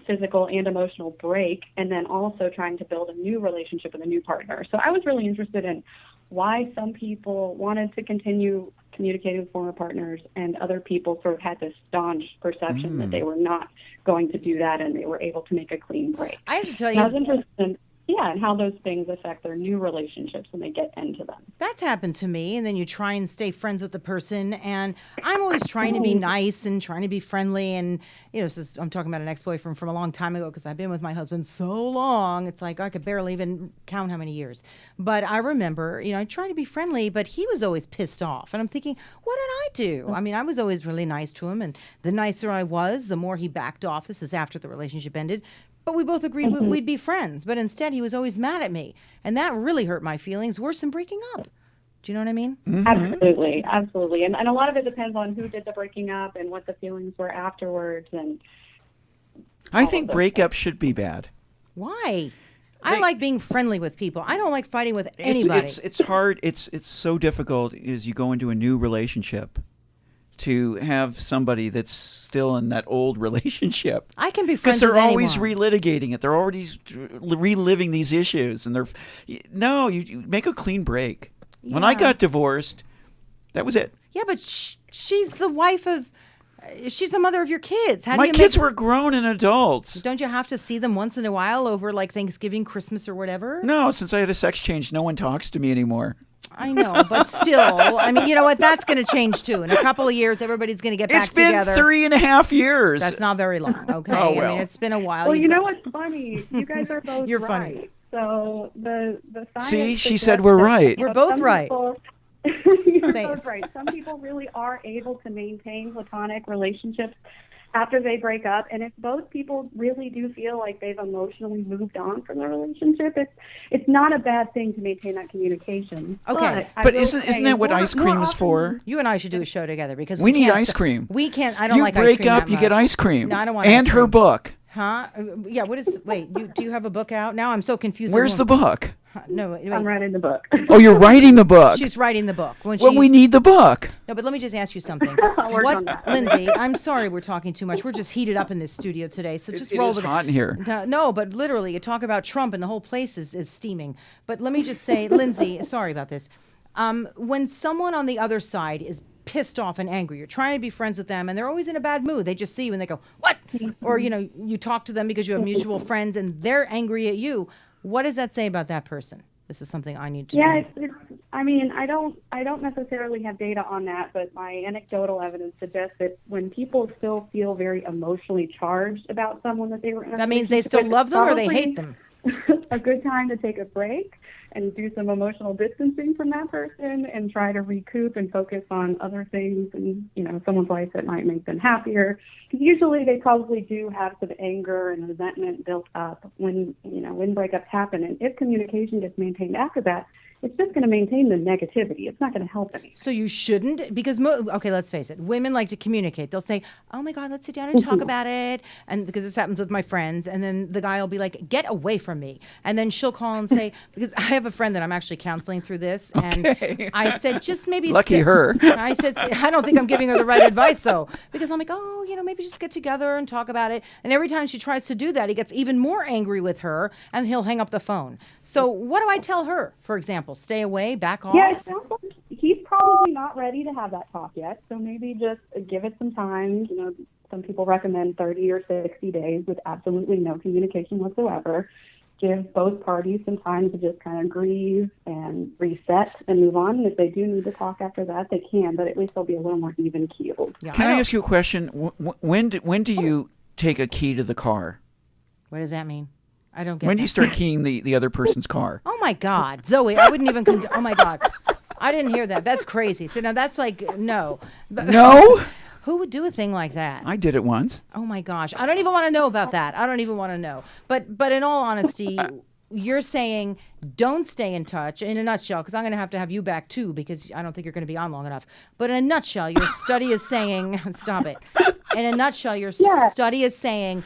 Speaker 6: physical and emotional break, and then also trying to build a new relationship with a new partner. So I was really interested in why some people wanted to continue communicating with former partners and other people sort of had this staunch perception that they were not going to do that and they were able to make a clean break.
Speaker 3: I have to tell
Speaker 6: And
Speaker 3: you,
Speaker 6: I was interested in and how those things affect their new relationships when they get into them.
Speaker 3: that's happened to me, and then you try and stay friends with the person, and I'm always trying to be nice and trying to be friendly, and I'm talking about an ex-boyfriend from a long time ago because I've been with my husband so long, it's like I could barely even count how many years. But I remember, I tried to be friendly, but he was always pissed off, and I'm thinking, what did I do? I mean, I was always really nice to him, and the nicer I was, the more he backed off. This is after the relationship ended. But we both agreed we'd be friends. But instead, he was always mad at me. And that really hurt my feelings, worse than breaking up. Do you know what I mean?
Speaker 6: Mm-hmm. Absolutely, absolutely. And a lot of it depends on who did the breaking up and what the feelings were afterwards. And
Speaker 4: I think breakups should be bad.
Speaker 3: Why? I like being friendly with people. I don't like fighting with anybody.
Speaker 4: It's hard. It's so difficult as you go into a new relationship to have somebody that's still in that old relationship.
Speaker 3: I can be friends
Speaker 4: because they're
Speaker 3: with
Speaker 4: always
Speaker 3: anyone.
Speaker 4: relitigating it. They're already reliving these issues, and you make a clean break. Yeah. When I got divorced, that was it.
Speaker 3: Yeah, but she's the wife of. She's the mother of your kids.
Speaker 4: My kids were grown and adults.
Speaker 3: Don't you have to see them once in a while over like Thanksgiving, Christmas, or whatever?
Speaker 4: No, since I had a sex change, no one talks to me anymore.
Speaker 3: I know, but still, I mean, you know what? That's going to change too. In a couple of years, everybody's going to get back together.
Speaker 4: It's been 3.5 years.
Speaker 3: That's not very long, okay?
Speaker 4: Oh, well.
Speaker 3: I mean, it's been a while.
Speaker 6: Well, you know what's funny? You guys are both
Speaker 3: You're
Speaker 6: right.
Speaker 3: funny.
Speaker 6: So the science.
Speaker 4: See, she said we're right.
Speaker 3: We're both right.
Speaker 6: You're both right. Some people really are able to maintain platonic relationships after they break up, and if both people really do feel like they've emotionally moved on from the relationship, it's not a bad thing to maintain that communication.
Speaker 3: Okay,
Speaker 4: but isn't that what ice cream is for?
Speaker 3: You and I should do a show together because
Speaker 4: we need ice cream.
Speaker 3: We can't. I don't like ice cream.
Speaker 4: You break up, you get ice cream.
Speaker 3: No, I don't want.
Speaker 4: And
Speaker 3: ice cream.
Speaker 4: her book.
Speaker 3: Huh? Yeah. What is? Wait. Do you have a book out now? I'm so confused.
Speaker 4: Where's the book?
Speaker 3: No, wait.
Speaker 6: I'm writing the book.
Speaker 4: Oh, you're writing the book.
Speaker 3: She's writing the book.
Speaker 4: Well, we need the book.
Speaker 3: No, but let me just ask you something.
Speaker 6: I'll work on that.
Speaker 3: Lindsay, I'm sorry we're talking too much. We're just heated up in this studio today, so just roll with it.
Speaker 4: It is hot in here.
Speaker 3: No, but literally, you talk about Trump and the whole place is steaming. But let me just say, Lindsay, sorry about this. When someone on the other side is pissed off and angry, you're trying to be friends with them, and they're always in a bad mood. They just see you and they go, "What?" Or you talk to them because you have mutual friends, and they're angry at you. What does that say about that person? This is something I need to know.
Speaker 6: I mean, I don't necessarily have data on that, but my anecdotal evidence suggests that when people still feel very emotionally charged about someone that they were in a
Speaker 3: that means they still love them or they hate them.
Speaker 6: A good time to take a break and do some emotional distancing from that person and try to recoup and focus on other things in, someone's life that might make them happier. Because usually they probably do have some anger and resentment built up when breakups happen. And if communication gets maintained after that, it's just going to maintain the negativity. It's not going to help anything.
Speaker 3: So you shouldn't, because, okay, let's face it. Women like to communicate. They'll say, "Oh my God, let's sit down and talk about it." And because this happens with my friends. And then the guy will be like, "Get away from me." And then she'll call and say, because I have a friend that I'm actually counseling through this. And I said, just maybe.
Speaker 4: Lucky her.
Speaker 3: I said, I don't think I'm giving her the right advice though. Because I'm like, maybe just get together and talk about it. And every time she tries to do that, he gets even more angry with her and he'll hang up the phone. So what do I tell her, for example? Stay away, back off?
Speaker 6: Yeah, it sounds like he's probably not ready to have that talk yet. So maybe just give it some time. Some people recommend 30 or 60 days with absolutely no communication whatsoever. Give both parties some time to just kind of grieve and reset and move on. And if they do need to talk after that, they can, but at least they'll be a little more even-keeled.
Speaker 3: Yeah,
Speaker 4: Can I ask you a question? When do you take a key to the car?
Speaker 3: What does that mean? I don't get
Speaker 4: When do you start keying the other person's car?
Speaker 3: Oh, my God. Zoe, I wouldn't even oh, my God. I didn't hear that. That's crazy. So now that's like, no.
Speaker 4: No?
Speaker 3: Who would do a thing like that?
Speaker 4: I did it once.
Speaker 3: Oh my gosh. I don't even want to know about that. I don't even want to know. But in all honesty, you're saying don't stay in touch in a nutshell, because I'm going to have you back too, because I don't think you're going to be on long enough. But in a nutshell, your study is saying, stop it. In a nutshell, your study is saying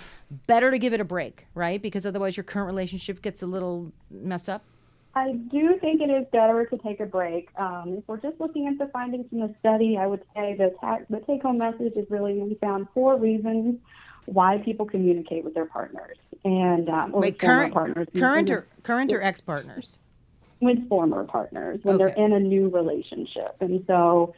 Speaker 3: better to give it a break, right? Because otherwise your current relationship gets a little messed up.
Speaker 6: I do think it is better to take a break. If we're just looking at the findings from the study, I would say the take-home message is really we found 4 reasons why people communicate with their partners and
Speaker 3: Wait,
Speaker 6: former partners.
Speaker 3: Current or ex-partners?
Speaker 6: With former partners when they're in a new relationship. And so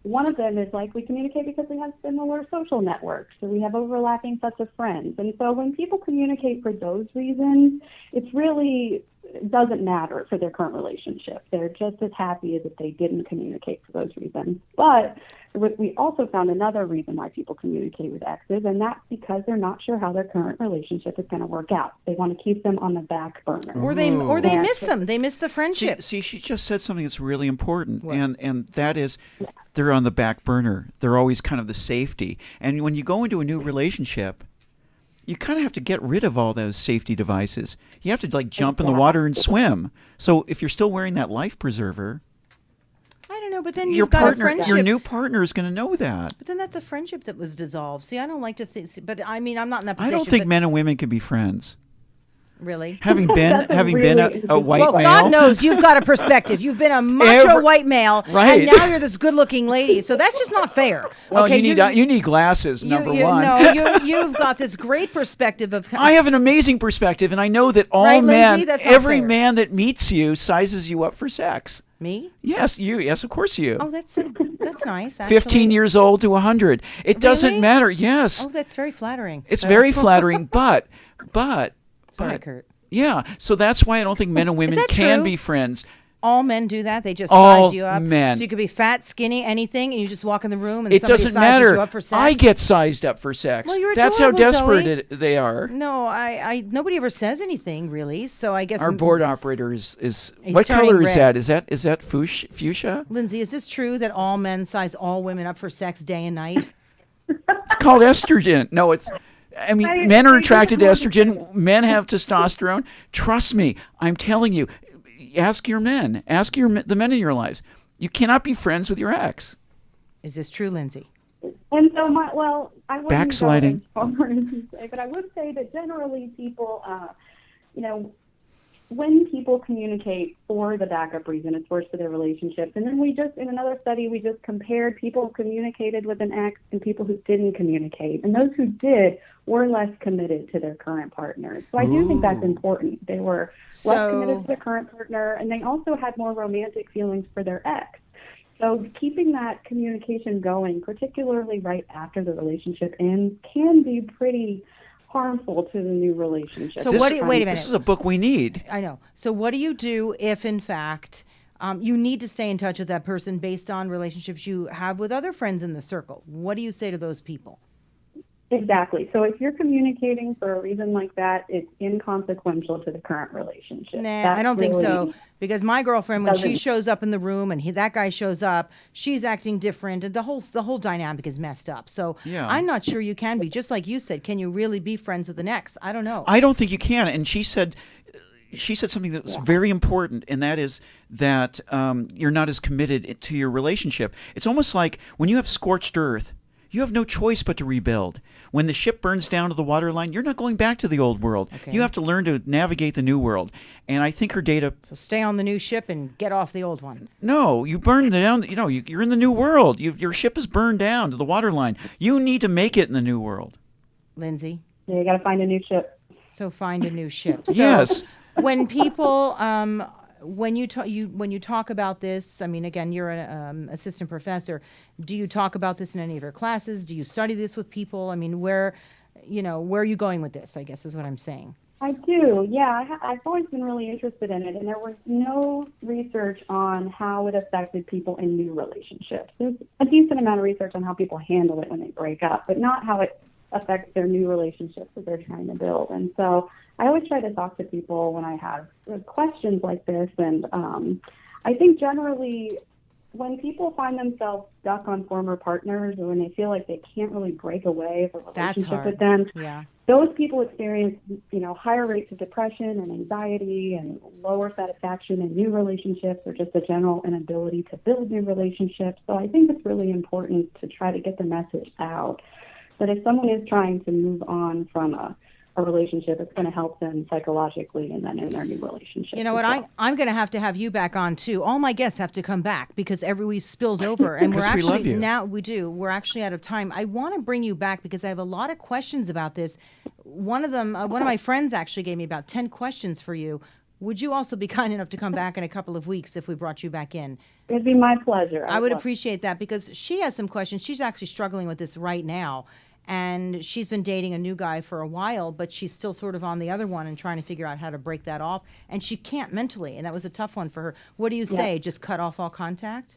Speaker 6: one of them is like we communicate because we have similar social networks, so we have overlapping sets of friends. And so when people communicate for those reasons, it's really doesn't matter for their current relationship. They're just as happy as if they didn't communicate for those reasons. But we also found another reason why people communicate with exes, and that's because they're not sure how their current relationship is going to work out. They want to keep them on the back burner.
Speaker 3: Or they miss them. They miss the friendship.
Speaker 4: See, she just said something that's really important, and that is they're on the back burner. They're always kind of the safety. And when you go into a new relationship, you kind of have to get rid of all those safety devices. You have to jump in the water and swim. So if you're still wearing that life preserver,
Speaker 3: I don't know, but then you've got a friendship.
Speaker 4: Your new partner is going to know that.
Speaker 3: But then that's a friendship that was dissolved. See, I don't like to think, but I mean, I'm not in that position.
Speaker 4: I don't think men and women can be friends.
Speaker 3: Really?
Speaker 4: Having been a white male.
Speaker 3: God knows you've got a perspective. You've been a macho white male,
Speaker 4: right.
Speaker 3: And now you're this good-looking lady. So that's just not fair.
Speaker 4: Well,
Speaker 3: okay,
Speaker 4: you need glasses. Number one.
Speaker 3: No, you've got this great perspective of.
Speaker 4: I have an amazing perspective, and I know that all
Speaker 3: right,
Speaker 4: men,
Speaker 3: Lindsay?
Speaker 4: every man that meets you, sizes you up for sex.
Speaker 3: Me?
Speaker 4: Yes, you. Yes, of course you.
Speaker 3: Oh, that's nice. Actually.
Speaker 4: 15 years old to 100. It doesn't matter. Yes.
Speaker 3: Oh, that's very flattering.
Speaker 4: It's very flattering, but.
Speaker 3: Sorry, Kurt.
Speaker 4: Yeah, so that's why I don't think men and women can be friends.
Speaker 3: All men do that. They just
Speaker 4: all
Speaker 3: size you up.
Speaker 4: Men.
Speaker 3: So you could be fat, skinny, anything, and you just walk in the room and
Speaker 4: it
Speaker 3: somebody
Speaker 4: doesn't
Speaker 3: sizes
Speaker 4: matter.
Speaker 3: you up for sex.
Speaker 4: I get sized up for sex.
Speaker 3: Well, you're
Speaker 4: That's how
Speaker 3: adorable,
Speaker 4: desperate they are.
Speaker 3: No, I nobody ever says anything really. So I guess
Speaker 4: our board operator is
Speaker 3: He's
Speaker 4: what color is
Speaker 3: red.
Speaker 4: that? Is that fuchsia?
Speaker 3: Lindsay, is this true that all men size all women up for sex day and night?
Speaker 4: It's called estrogen. No, it's. I mean, men are attracted to estrogen. Men have testosterone. Trust me, I'm telling you. Ask your men. Ask the men in your lives. You cannot be friends with your ex.
Speaker 3: Is this true, Lindsay?
Speaker 6: And so, I wouldn't
Speaker 4: backsliding.
Speaker 6: go as far as to say, but I would say that generally people, when people communicate for the backup reason, it's worse for their relationships. And then in another study, we just compared people who communicated with an ex and people who didn't communicate. And those who did were less committed to their current partners. So I do think that's important. They were less committed to their current partner, and they also had more romantic feelings for their ex. So keeping that communication going, particularly right after the relationship ends, can be pretty harmful to the new relationship.
Speaker 3: So wait a minute.
Speaker 4: This is a book we need.
Speaker 3: I know. So what do you do if, in fact, you need to stay in touch with that person based on relationships you have with other friends in the circle? What do you say to those people?
Speaker 6: Exactly. So if you're communicating for a reason like that, it's inconsequential to the current relationship.
Speaker 3: Nah, I don't think so. Because my girlfriend, when she shows up in the room and that guy shows up, she's acting different, and the whole dynamic is messed up. So I'm not sure you can be. Just like you said, can you really be friends with an ex? I don't know.
Speaker 4: I don't think you can. And she said something that was very important, and that is that you're not as committed to your relationship. It's almost like when you have scorched earth, you have no choice but to rebuild. When the ship burns down to the waterline, you're not going back to the old world. Okay. You have to learn to navigate the new world. And I think her data...
Speaker 3: So stay on the new ship and get off the old one.
Speaker 4: No, you burn down... you're in the new world. Your ship is burned down to the waterline. You need to make it in the new world.
Speaker 3: Lindsay?
Speaker 6: Yeah, you got to find a new ship.
Speaker 3: So find a new ship. So
Speaker 4: yes.
Speaker 3: When people... When you talk about this, I mean, again, you're an assistant professor. Do you talk about this in any of your classes? Do you study this with people? I mean, where are you going with this? I guess is what I'm saying.
Speaker 6: I do. Yeah, I've always been really interested in it, and there was no research on how it affected people in new relationships. There's a decent amount of research on how people handle it when they break up, but not how it affects their new relationships that they're trying to build. And so I always try to talk to people when I have questions like this, and I think generally when people find themselves stuck on former partners, or when they feel like they can't really break away from a
Speaker 3: That's
Speaker 6: relationship
Speaker 3: hard.
Speaker 6: with them,
Speaker 3: Yeah.
Speaker 6: those people experience, higher rates of depression and anxiety and lower satisfaction in new relationships, or just a general inability to build new relationships. So I think it's really important to try to get the message out that if someone is trying to move on from a relationship, it's going to help them psychologically and then in their new relationship.
Speaker 3: You know what? I'm going to have you back on too. All my guests have to come back because we spilled over, and we're
Speaker 4: we love
Speaker 3: actually
Speaker 4: you.
Speaker 3: now we do. We're actually out of time. I want to bring you back because I have a lot of questions about this. One of them, one of my friends actually gave me about 10 questions for you. Would you also be kind enough to come back in a couple of weeks if we brought you back in?
Speaker 6: It'd be my pleasure.
Speaker 3: I would appreciate that because she has some questions. She's actually struggling with this right now. And she's been dating a new guy for a while, but she's still sort of on the other one and trying to figure out how to break that off. And she can't mentally, and that was a tough one for her. What do you say? Just cut off all contact?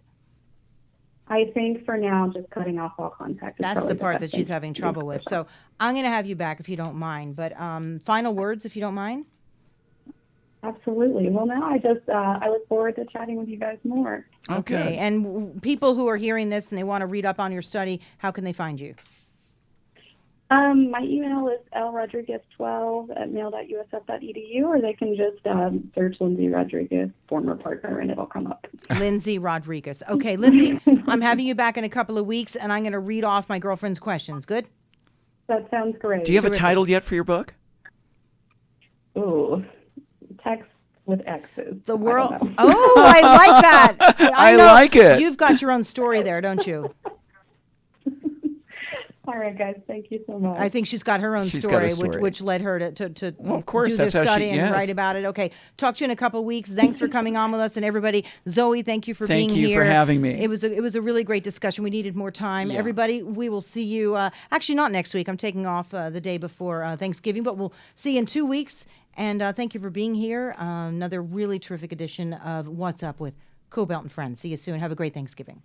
Speaker 6: I think for now, just cutting off all contact.
Speaker 3: That's the part that she's having trouble with. So I'm going to have you back if you don't mind. But final words, if you don't mind?
Speaker 6: Absolutely. Well, now I look forward to chatting with you guys more.
Speaker 3: Okay. And people who are hearing this and they want to read up on your study, how can they find you?
Speaker 6: My email is lrodriguez12@mail.usf.edu, or they can just search Lindsay Rodriguez, former partner, and it'll come up.
Speaker 3: Lindsay Rodriguez. Okay, Lindsay, I'm having you back in a couple of weeks, and I'm going to read off my girlfriend's questions. Good?
Speaker 6: That sounds great.
Speaker 4: Do you have a title yet for your book?
Speaker 6: Ooh, text with exes.
Speaker 3: The world. Oh, I like that.
Speaker 4: I
Speaker 3: know
Speaker 4: like it.
Speaker 3: You've got your own story there, don't you?
Speaker 6: All right, guys. Thank you so much.
Speaker 3: I think she's got her own
Speaker 4: She's
Speaker 3: story,
Speaker 4: got a story.
Speaker 3: which led her to
Speaker 4: Well, of course,
Speaker 3: do
Speaker 4: that's
Speaker 3: this
Speaker 4: how
Speaker 3: study
Speaker 4: she-
Speaker 3: and
Speaker 4: yes.
Speaker 3: write about it. Okay, talk to you in a couple of weeks. Thanks for coming on with us, and everybody. Zoe, thank you for being here.
Speaker 4: Thank you for having me.
Speaker 3: It was a really great discussion. We needed more time.
Speaker 4: Yeah.
Speaker 3: Everybody, we will see you. Actually, not next week. I'm taking off the day before Thanksgiving, but we'll see you in 2 weeks. And thank you for being here. Another really terrific edition of What's Up with Kobylt and Friends. See you soon. Have a great Thanksgiving.